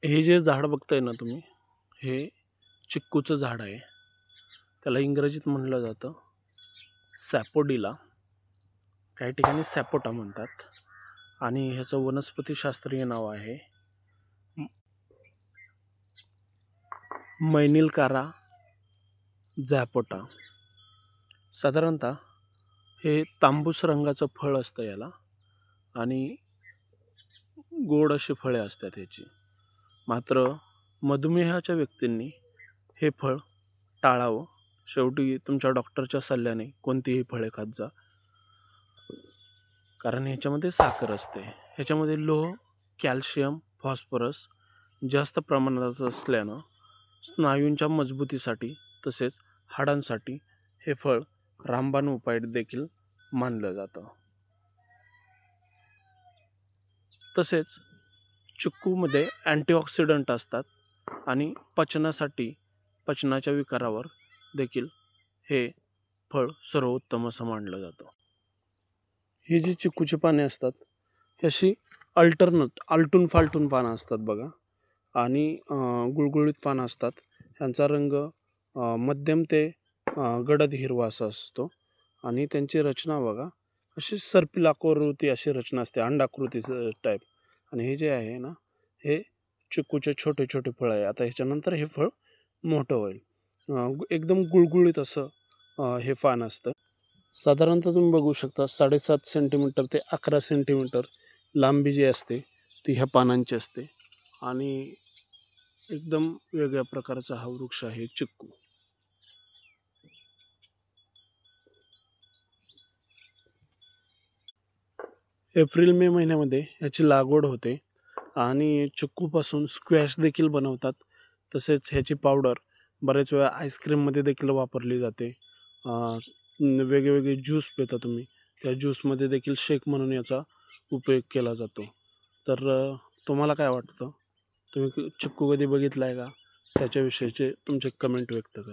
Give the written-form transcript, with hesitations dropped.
हे जे झाड बघताय ना तुम्ही, हे चिक्कूचं झाड आहे. त्याला इंग्रजीत म्हणलं जातं सॅपोडिला, काही ठिकाणी सॅपोटा म्हणतात. आणि ह्याचं वनस्पतीशास्त्रीय नाव आहे मैनिलकारा झॅपोटा. साधारणतः हे तांबूस रंगाचं फळ असतं याला, आणि गोड अशी फळे असतात ह्याची. मात्र मधुमेहाच्या व्यक्तींनी हे फळ टाळावं. शेवटी तुमच्या डॉक्टरच्या सल्ल्याने कोणतीही फळे खात जा, कारण ह्याच्यामध्ये साखर असते. ह्याच्यामध्ये लोह, कॅल्शियम, फॉस्फरस जास्त प्रमाणात असल्यानं स्नायूंच्या मजबूतीसाठी तसेच हाडांसाठी हे फळ रामबाण उपाय देखील मानलं जातं. तसेच चिक्कूमध्ये अँटीऑक्सिडंट असतात आणि पचनाच्या विकारावर देखील हे फळ सर्वोत्तम असं मानलं जातं. ही जी चिक्कूची पाने असतात ही अशी आलटून फालटून पानं असतात बघा, आणि गुळगुळीत पानं असतात. ह्यांचा रंग मध्यम ते गडद हिरवा असा असतो, आणि त्यांची रचना बघा अशी सर्पिलाकृती अशी रचना असते, अंडाकृती टाईप. आणि हे जे आहे ना, हे चिक्कूचे छोटे छोटे फळ आहे. आता ह्याच्यानंतर हे फळ मोठं होईल. एकदम गुळगुळीत असं हे पान असतं. साधारणतः तुम्ही बघू शकता 7.5 सेंटीमीटर ते 11 सेंटीमीटर लांबी जी असते ती ह्या पानांची असते. आणि एकदम वेगळ्या प्रकारचा हा वृक्ष आहे चिक्कू. एप्रिल मे महिन्यामध्ये ह्याची लागवड होते, आणि चिक्कूपासून स्क्वॅश देखील बनवतात. तसेच ह्याची पावडर बरेच वेळा आईस्क्रीममध्ये देखील वापरली जाते. वेगवेगळे ज्यूस पिता तुम्ही, त्या ज्यूसमध्ये देखील शेक म्हणून याचा उपयोग केला जातो. तर तुम्हाला काय वाटतं? तुम्ही चिक्कू कधी बघितला आहे का? त्याच्याविषयीचे तुमचे कमेंट व्यक्त करा.